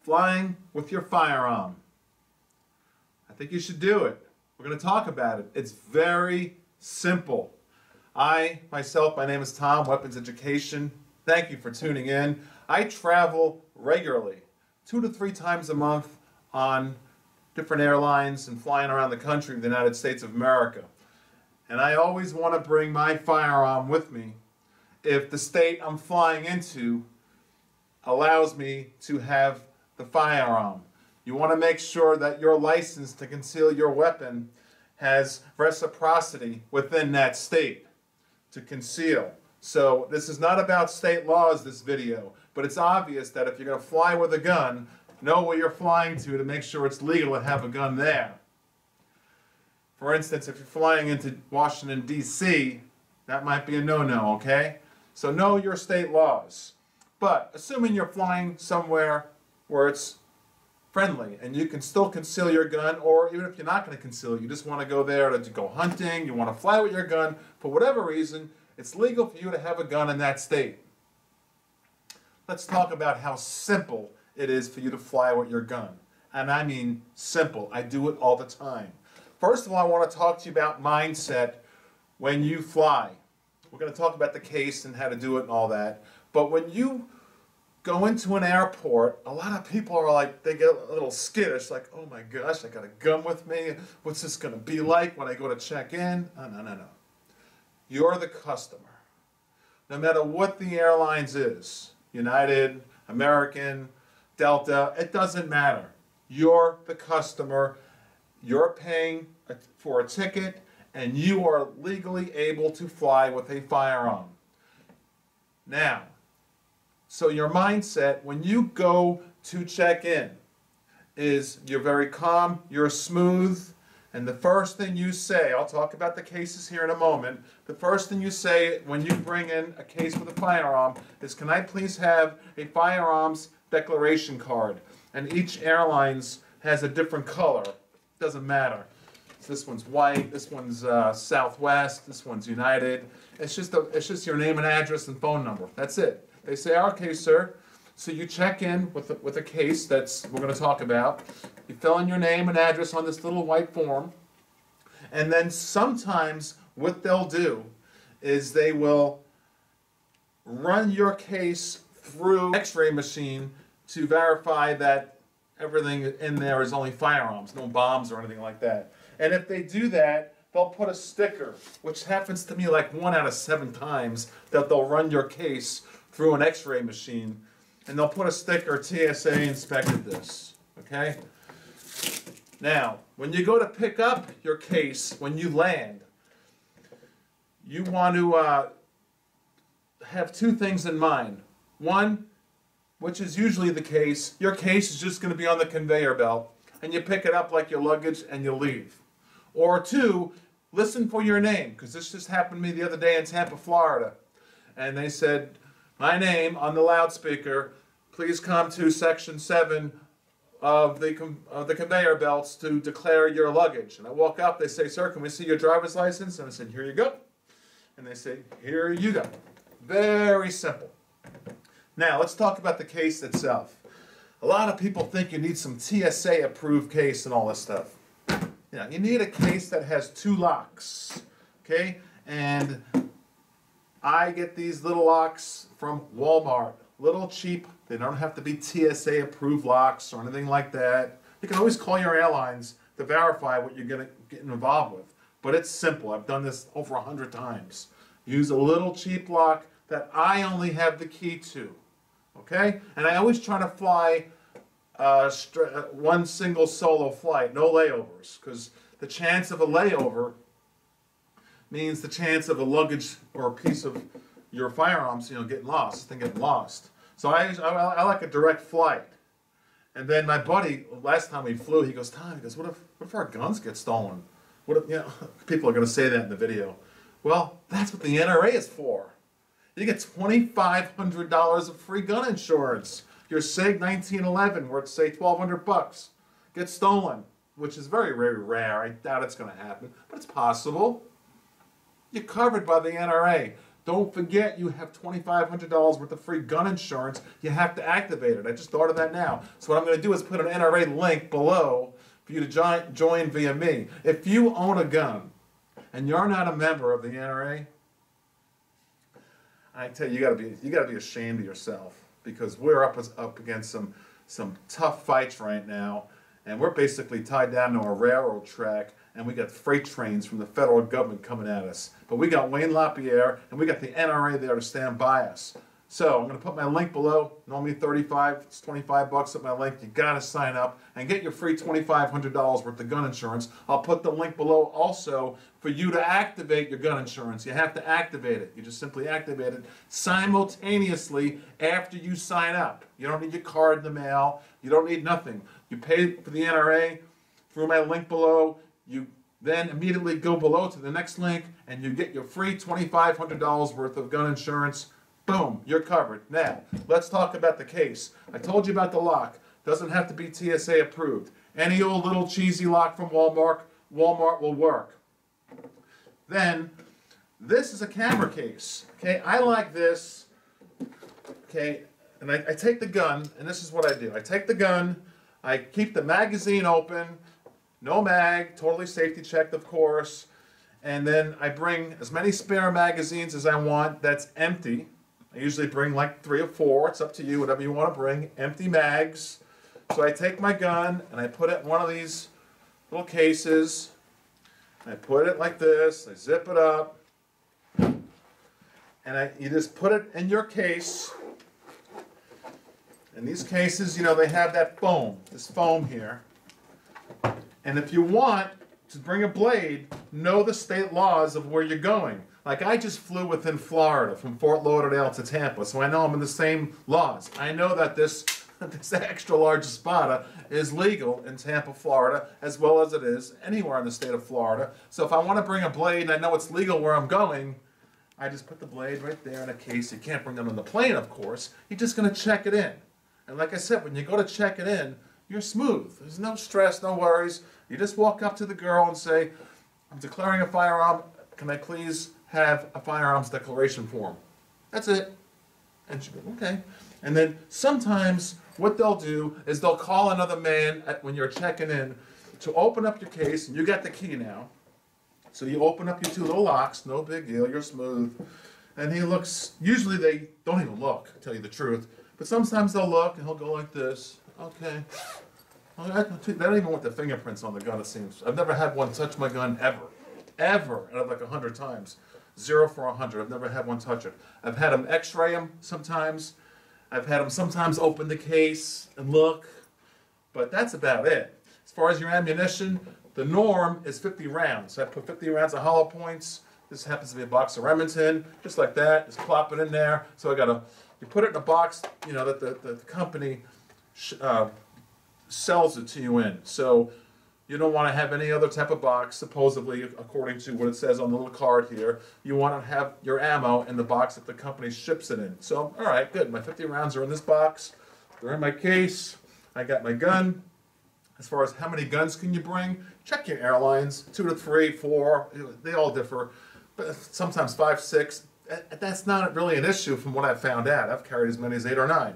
Flying with your firearm. I think you should do it. We're going to talk about it. It's very simple. My name is Tom, Weapons Education. Thank you for tuning in. I travel regularly, 2 to 3 times a month on different airlines and flying around the country of the United States of America. And I always want to bring my firearm with me if the state I'm flying into allows me to have the firearm. You want to make sure that your license to conceal your weapon has reciprocity within that state to conceal. So this is not about state laws, this video, but it's obvious that if you're going to fly with a gun, know where you're flying to make sure it's legal to have a gun there. For instance, if you're flying into Washington, D.C., that might be a no-no, okay? So know your state laws. But assuming you're flying somewhere where it's friendly and you can still conceal your gun, or even if you're not going to conceal it, you just want to go there to go hunting, you want to fly with your gun, for whatever reason, it's legal for you to have a gun in that state. Let's talk about how simple it is for you to fly with your gun. And I mean simple. I do it all the time. First of all, I want to talk to you about mindset when you fly. We're going to talk about the case and how to do it and all that. But when you go into an airport, a lot of people are like, they get a little skittish, like, oh my gosh, I got a gun with me. What's this going to be like when I go to check in? Oh, no. You're the customer. No matter what the airlines is, United, American, Delta, it doesn't matter. You're the customer. You're paying for a ticket, and you are legally able to fly with a firearm. Now, so your mindset when you go to check in is you're very calm, you're smooth, and the first thing you say, I'll talk about the cases here in a moment, the first thing you say when you bring in a case with a firearm is, can I please have a firearms declaration card? And each airlines has a different color. Doesn't matter. So this one's white, this one's Southwest, this one's United. It's just your name and address and phone number. That's it. They say, okay, sir. So you check in with a case we're going to talk about. You fill in your name and address on this little white form. And then sometimes what they'll do is they will run your case through an X-ray machine to verify that everything in there is only firearms, no bombs or anything like that. And if they do that, they'll put a sticker, which happens to me like 1 out of 7 times, that they'll run your case through an X-ray machine, and they'll put a sticker, TSA inspected this, okay? Now, when you go to pick up your case, when you land, you want to have 2 things in mind. One, which is usually the case, your case is just going to be on the conveyor belt, and you pick it up like your luggage and you leave. Or 2, listen for your name, because this just happened to me the other day in Tampa, Florida. And they said, my name on the loudspeaker, please come to section 7 of the conveyor belts to declare your luggage. And I walk up, they say, sir, can we see your driver's license? And I said, here you go. And they say, here you go. Very simple. Now, let's talk about the case itself. A lot of people think you need some TSA approved case and all this stuff. Yeah, you need a case that has 2 locks, okay? And I get these little locks from Walmart, little cheap. They don't have to be TSA approved locks or anything like that. You can always call your airlines to verify what you're going to get involved with. But it's simple. I've done this over 100 times. Use a little cheap lock that I only have the key to, okay? And I always try to fly one single solo flight, no layovers, because the chance of a layover means the chance of a luggage or a piece of your firearms, getting lost, So I like a direct flight. And then my buddy, last time we flew, he goes, Tom, what if our guns get stolen? What if, people are going to say that in the video. Well, that's what the NRA is for. You get $2,500 of free gun insurance. Your SIG 1911, worth say $1,200, gets stolen, which is very, very rare. I doubt it's going to happen, but it's possible. You're covered by the NRA. Don't forget you have $2,500 worth of free gun insurance. You have to activate it. I just thought of that now. So what I'm going to do is put an NRA link below for you to join via me. If you own a gun and you're not a member of the NRA, I tell you, you gotta be ashamed of yourself, because we're up against some tough fights right now, and we're basically tied down to a railroad track, and we got freight trains from the federal government coming at us. But we got Wayne LaPierre, and we got the NRA there to stand by us. So I'm going to put my link below. Normally $35, it's $25 at my link. You got to sign up and get your free $2,500 worth of gun insurance. I'll put the link below also for you to activate your gun insurance. You have to activate it. You just simply activate it simultaneously after you sign up. You don't need your card in the mail. You don't need nothing. You pay for the NRA through my link below. You then immediately go below to the next link and you get your free $2,500 worth of gun insurance. Boom, you're covered. Now, let's talk about the case. I told you about the lock. Doesn't have to be TSA approved. Any old little cheesy lock from Walmart will work. Then, this is a camera case. Okay, I like this. Okay, and I take the gun, and this is what I do. I take the gun, I keep the magazine open, no mag, totally safety checked, of course, and then I bring as many spare magazines as I want that's empty. I usually bring like 3 or 4, it's up to you, whatever you want to bring, empty mags. So I take my gun and I put it in one of these little cases. I put it like this, I zip it up, and you just put it in your case. In these cases, you know, they have that foam, this foam here. And if you want to bring a blade, know the state laws of where you're going. Like I just flew within Florida from Fort Lauderdale to Tampa, so I know I'm in the same laws. I know that this extra large Espada is legal in Tampa, Florida, as well as it is anywhere in the state of Florida. So if I want to bring a blade and I know it's legal where I'm going, I just put the blade right there in a case. You can't bring it on the plane, of course. You're just going to check it in. And like I said, when you go to check it in, you're smooth. There's no stress, no worries. You just walk up to the girl and say, I'm declaring a firearm. Can I please have a firearms declaration form? That's it. And she goes, okay. And then sometimes what they'll do is they'll call another man when you're checking in to open up your case, and you got the key now. So you open up your 2 little locks, no big deal, you're smooth. And he looks, usually they don't even look, to tell you the truth. But sometimes they'll look and he'll go like this. Okay. They don't even want the fingerprints on the gun, it seems. I've never had one touch my gun ever. Ever. Out of like 100 times. 0 for 100. I've never had one touch it. I've had them x-ray them sometimes. I've had them sometimes open the case and look. But that's about it. As far as your ammunition, the norm is 50 rounds. So I put 50 rounds of hollow points. This happens to be a box of Remington. Just like that. Just plop it in there. So you put it in a box, you know, that the company sells it to you in. So you don't want to have any other type of box, supposedly, according to what it says on the little card here. You want to have your ammo in the box that the company ships it in. So, all right, good. My 50 rounds are in this box. They're in my case. I got my gun. As far as how many guns can you bring, check your airlines. 2 to 3, 4, they all differ. But sometimes 5, 6. That's not really an issue from what I've found out. I've carried as many as 8 or 9.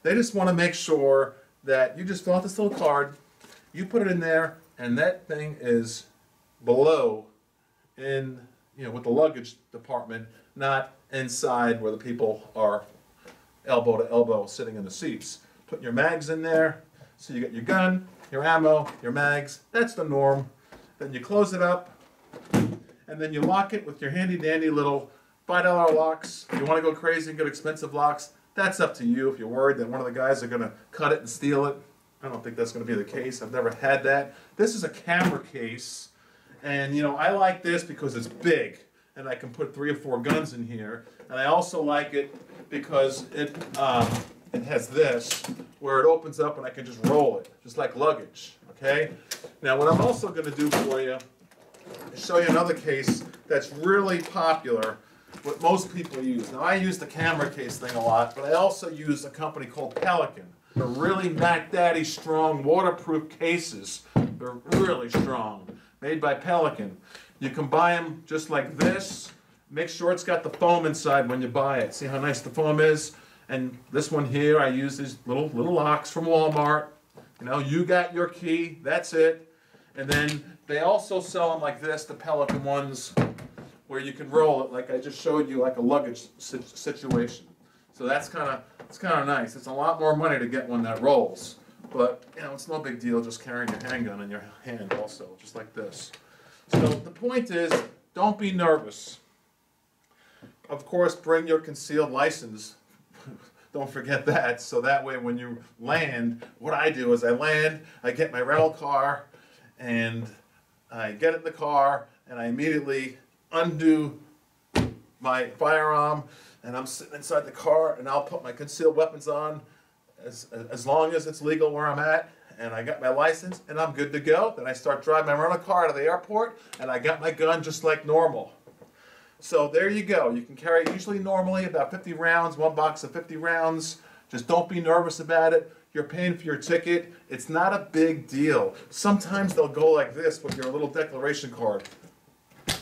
They just want to make sure that you just fill out this little card, you put it in there, and that thing is below in, you know, with the luggage department, not inside where the people are elbow to elbow sitting in the seats. Put your mags in there, so you get your gun, your ammo, your mags. That's the norm. Then you close it up, and then you lock it with your handy dandy little $5 locks. If you want to go crazy and get expensive locks, that's up to you. If you're worried that one of the guys are going to cut it and steal it, I don't think that's going to be the case. I've never had that. This is a camera case, and you know, I like this because it's big, and I can put 3 or 4 guns in here. And I also like it because it has this, where it opens up and I can just roll it, just like luggage. Okay. Now, what I'm also going to do for you is show you another case that's really popular. What most people use. Now I use the camera case thing a lot, but I also use a company called Pelican. They're really Mac Daddy strong waterproof cases. They're really strong. Made by Pelican. You can buy them just like this, Make sure it's got the foam inside when you buy it. See how nice the foam is? And this one here, I use these little locks from Walmart. You know, you got your key, that's it. And then they also sell them like this, the Pelican ones, where you can roll it, like I just showed you, like a luggage situation. So it's kind of nice. It's a lot more money to get one that rolls, but you know, it's no big deal just carrying your handgun in your hand also, just like this. So the point is, don't be nervous. Of course, bring your concealed license. Don't forget that, so that way when you land, what I do is I land, I get my rental car, and I get in the car, and I immediately undo my firearm, and I'm sitting inside the car, and I'll put my concealed weapons on as long as it's legal where I'm at, and I got my license, and I'm good to go. Then I start driving my rental car out of the airport, and I got my gun just like normal. So there you go. You can carry usually normally about 50 rounds, one box of 50 rounds. Just don't be nervous about it. You're paying for your ticket. It's not a big deal. Sometimes they'll go like this with your little declaration card. And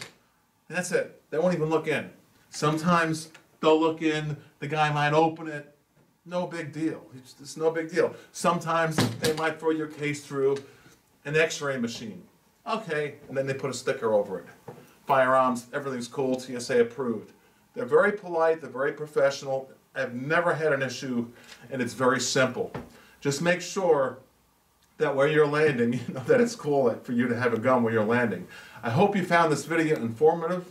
that's it. They won't even look in. Sometimes they'll look in, the guy might open it. No big deal. It's no big deal. Sometimes they might throw your case through an x-ray machine. Okay, and then they put a sticker over it. Firearms, everything's cool, TSA approved. They're very polite, they're very professional. I've never had an issue, and it's very simple. Just make sure that where you're landing, you know that it's cool for you to have a gun where you're landing. I hope you found this video informative.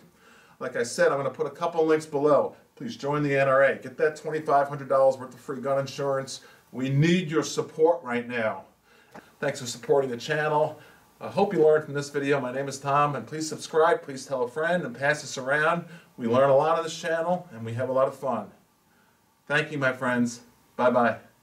Like I said, I'm going to put a couple links below. Please join the NRA. Get that $2,500 worth of free gun insurance. We need your support right now. Thanks for supporting the channel. I hope you learned from this video. My name is Tom, and please subscribe, please tell a friend, and pass this around. We learn a lot on this channel, and we have a lot of fun. Thank you, my friends. Bye-bye.